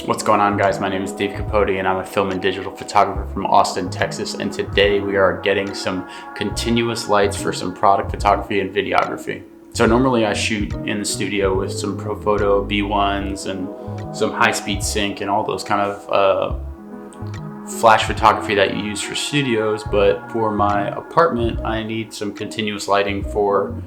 What's going on, guys? My name is Dave Capote and I'm a film and digital photographer from Austin, Texas, and today we are getting some continuous lights for some product photography and videography. So normally I shoot in the studio with some Profoto B1s and some high-speed sync and all those kind of flash photography that you use for studios, but for my apartment I need some continuous lighting for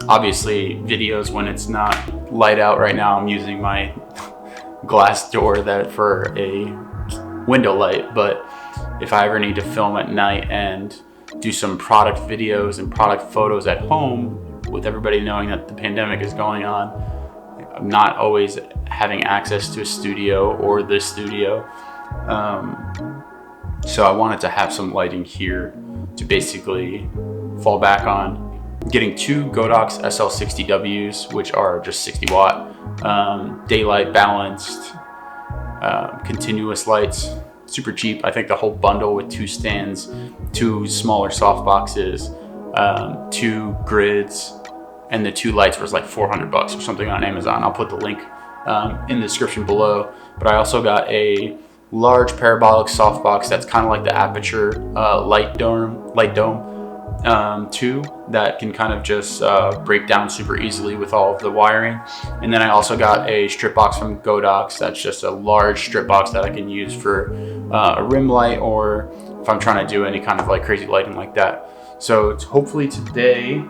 obviously videos when it's not light out. Right now I'm using my glass door for a window light, but if I ever need to film at night and do some product videos and product photos at home, with everybody knowing that the pandemic is going on, I'm not always having access to a studio or this studio. So I wanted to have some lighting here to basically fall back on. Getting two Godox Sl-60Ws, which are just 60 watt, daylight balanced, continuous lights, super cheap. I think the whole bundle with two stands, two smaller soft boxes, two grids, and the two lights was like $400 or something on Amazon. I'll put the link in the description below. But I also got a large parabolic softbox that's kind of like the Aperture light dome too, that can kind of just break down super easily with all of the wiring. And then I also got a strip box from Godox that's just a large strip box that I can use for a rim light, or if I'm trying to do any kind of like crazy lighting like that. So hopefully today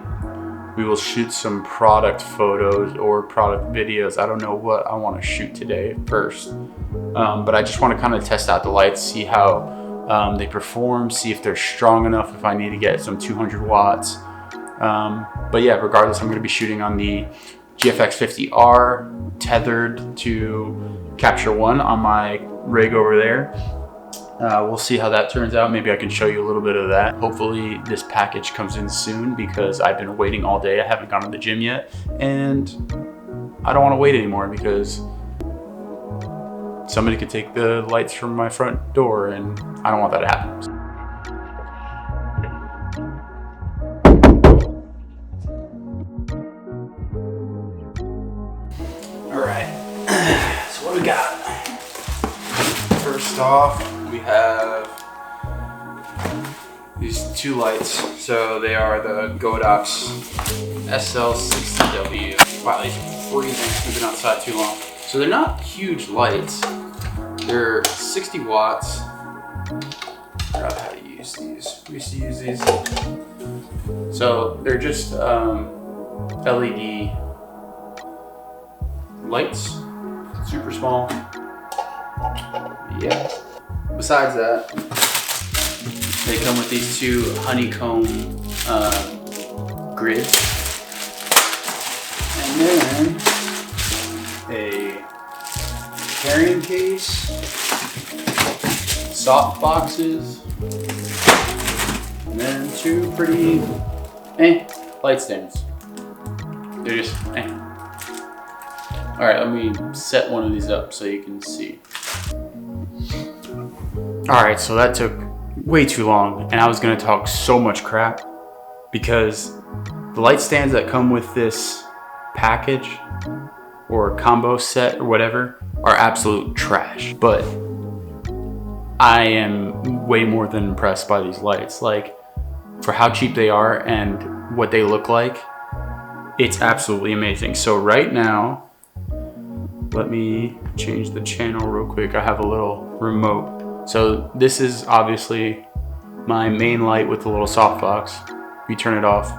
we will shoot some product photos or product videos. I don't know what I want to shoot today first, but I just want to kind of test out the lights, see how they perform, see if they're strong enough, if I need to get some 200 watts. But yeah, regardless, I'm going to be shooting on the GFX-50R tethered to Capture One on my rig over there. We'll see how that turns out. Maybe I can show you a little bit of that. Hopefully this package comes in soon because I've been waiting all day. I haven't gone to the gym yet and I don't want to wait anymore because somebody could take the lights from my front door and I don't want that to happen. All right, so what do we got? First off, we have these two lights. So they are the Godox Sl-60W. Wow, it's freezing, we've been outside too long. So they're not huge lights. They're 60 watts. I forgot how to use these. We used to use these. So they're just LED lights, super small. Yeah. Besides that, they come with these two honeycomb grids, and then a carrying case, soft boxes, and then two pretty light stands. They're just All right, let me set one of these up so you can see. All right, so that took way too long, and I was gonna talk so much crap because the light stands that come with this package or combo set or whatever are absolute trash. But I am way more than impressed by these lights. Like, for how cheap they are and what they look like, it's absolutely amazing. So right now, let me change the channel real quick. I have a little remote. So this is obviously my main light with the little softbox. You turn it off,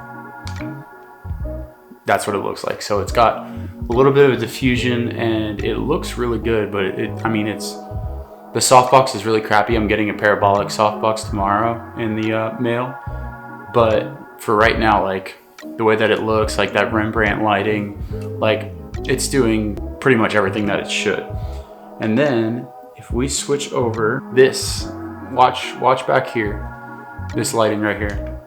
that's what it looks like. So it's got a little bit of a diffusion and it looks really good, but the softbox is really crappy. I'm getting a parabolic softbox tomorrow in the mail. But for right now, like the way that it looks, like that Rembrandt lighting, like it's doing pretty much everything that it should. And then if we switch over this, watch back here, this lighting right here.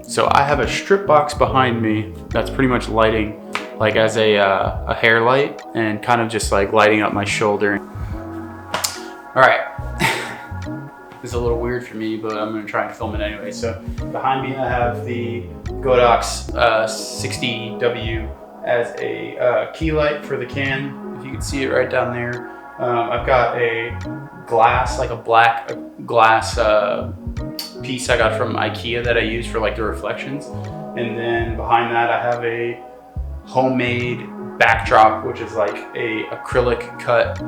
So I have a strip box behind me that's pretty much lighting like as a hair light and kind of just like lighting up my shoulder. All right, this is a little weird for me, but I'm gonna try and film it anyway. So behind me I have the Godox 60W as a key light for the can. if you can see it right down there. I've got a glass, like a black glass piece I got from IKEA that I use for like the reflections. And then behind that I have a homemade backdrop, which is like a acrylic cut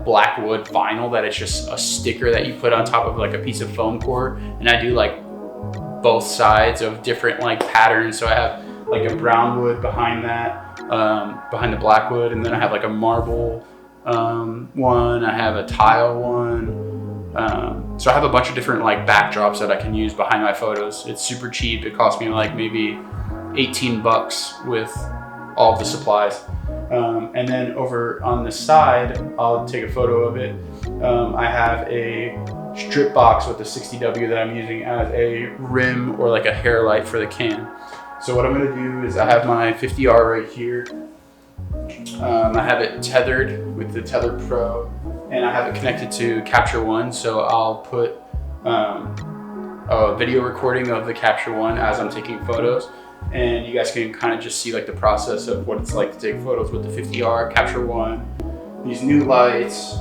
black wood vinyl that it's just a sticker that you put on top of like a piece of foam core. And I do like both sides of different like patterns. So I have like a brown wood behind that, behind the black wood, and then I have like a marble one, I have a tile one. So I have a bunch of different like backdrops that I can use behind my photos. It's super cheap. It cost me like maybe 18 bucks with all of the supplies. And then over on the side, I'll take a photo of it. I have a strip box with the 60W that I'm using as a rim or like a hair light for the can. So what I'm gonna do is I have my 50R right here. I have it tethered with the Tether Pro, and I have it connected to Capture One. So I'll put a video recording of the Capture One as I'm taking photos, and you guys can kind of just see like the process of what it's like to take photos with the 50R, Capture One, these new lights.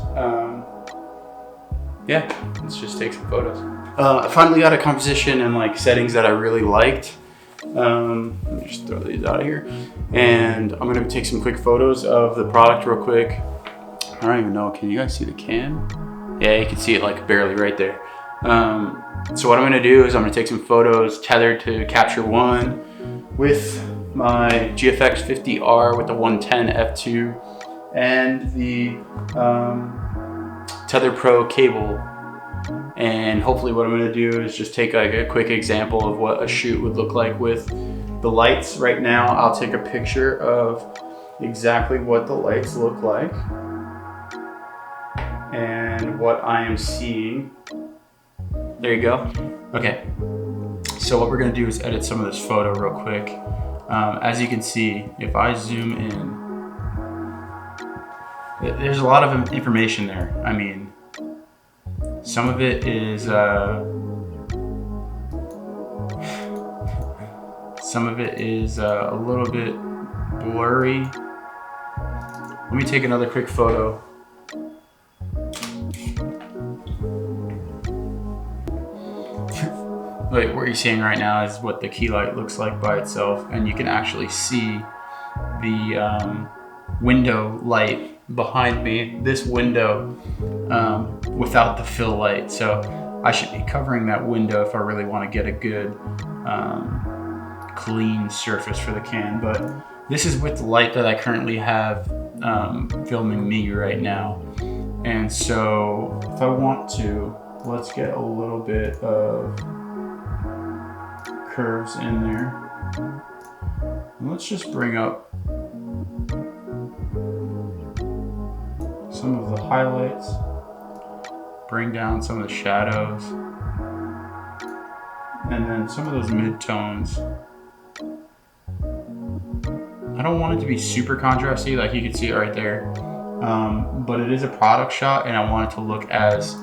Yeah, let's just take some photos. I finally got a composition and like settings that I really liked. Let me just throw these out of here, and I'm gonna take some quick photos of the product real quick. I don't even know, can you guys see the can? Yeah, you can see it like barely right there. So what I'm gonna do is I'm gonna take some photos tethered to Capture One with my GFX-50R with the 110 f2 and the Tether Pro cable. And hopefully what I'm gonna do is just take like a quick example of what a shoot would look like with the lights. Right now, I'll take a picture of exactly what the lights look like and what I am seeing. There you go. Okay, so what we're gonna do is edit some of this photo real quick. As you can see, if I zoom in, there's a lot of information there. I mean, some of it is a little bit blurry. Let me take another quick photo. Wait, what you're seeing right now is what the key light looks like by itself, and you can actually see the window light behind me, this window, without the fill light. So I should be covering that window if I really want to get a good clean surface for the can. But this is with the light that I currently have filming me right now. And so if I want to, let's get a little bit of curves in there. And let's just bring up some of the highlights, bring down some of the shadows, and then some of those mid-tones. I don't want it to be super contrasty, like you can see it right there, but it is a product shot and I want it to look as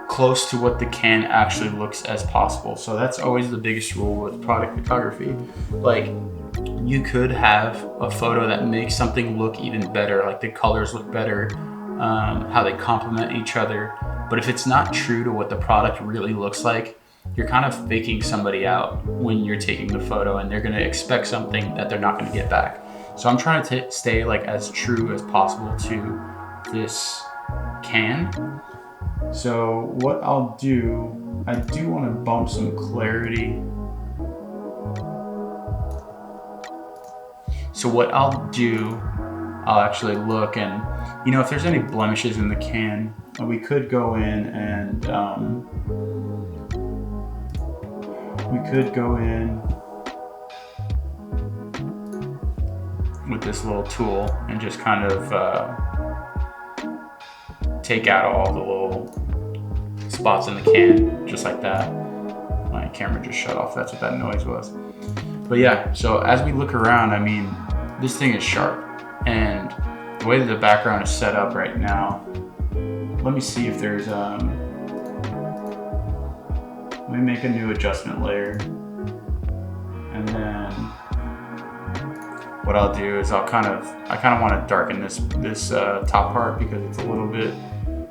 close to what the can actually looks as possible. So that's always the biggest rule with product photography. Like, you could have a photo that makes something look even better, like the colors look better, how they complement each other. But if it's not true to what the product really looks like, you're kind of faking somebody out when you're taking the photo, and they're gonna expect something that they're not gonna get back. So I'm trying to stay like as true as possible to this can. So what I'll do, I do want to bump some clarity. So what I'll do, I'll actually look, and you know, if there's any blemishes in the can, we could go in and with this little tool and just kind of take out all the little spots in the can, just like that. My camera just shut off, that's what that noise was. But yeah, so as we look around, I mean, this thing is sharp, and the way that the background is set up right now, let me see if there's, let me make a new adjustment layer, and then what I'll do is I kind of want to darken this top part because it's a little bit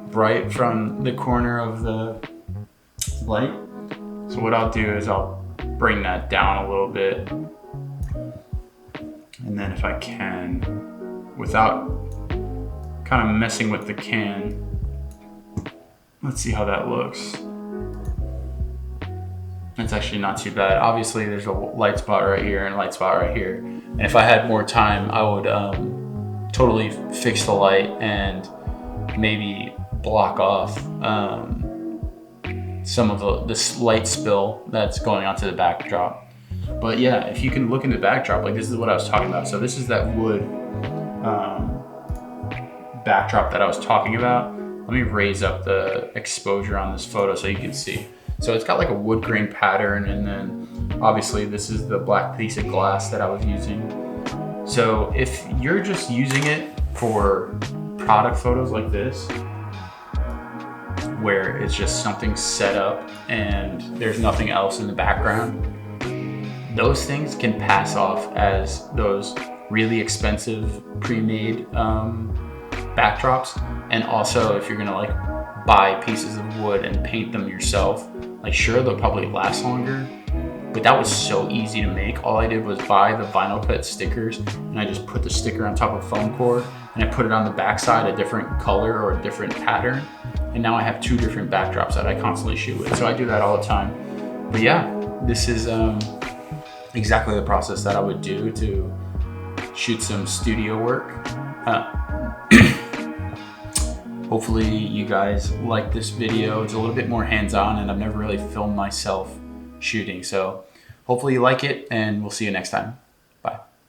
bright from the corner of the light. So what I'll do is I'll bring that down a little bit, and then if I can, without kind of messing with the can, let's see how that looks. It's actually not too bad. Obviously there's a light spot right here and a light spot right here. And if I had more time, I would totally fix the light and maybe block off some of this light spill that's going onto the backdrop. But yeah, if you can look in the backdrop, like this is what I was talking about. So this is that wood backdrop that I was talking about. Let me raise up the exposure on this photo so you can see. So it's got like a wood grain pattern, and then obviously this is the black piece of glass that I was using. So if you're just using it for product photos like this, where it's just something set up and there's nothing else in the background, those things can pass off as those really expensive pre-made backdrops. And also if you're gonna like buy pieces of wood and paint them yourself, like sure, they'll probably last longer, but that was so easy to make. All I did was buy the vinyl cut stickers, and I just put the sticker on top of foam core, and I put it on the backside a different color or a different pattern, and now I have two different backdrops that I constantly shoot with. So I do that all the time. But yeah, this is exactly the process that I would do to shoot some studio work. Hopefully you guys like this video. It's a little bit more hands-on, and I've never really filmed myself shooting. So hopefully you like it, and we'll see you next time.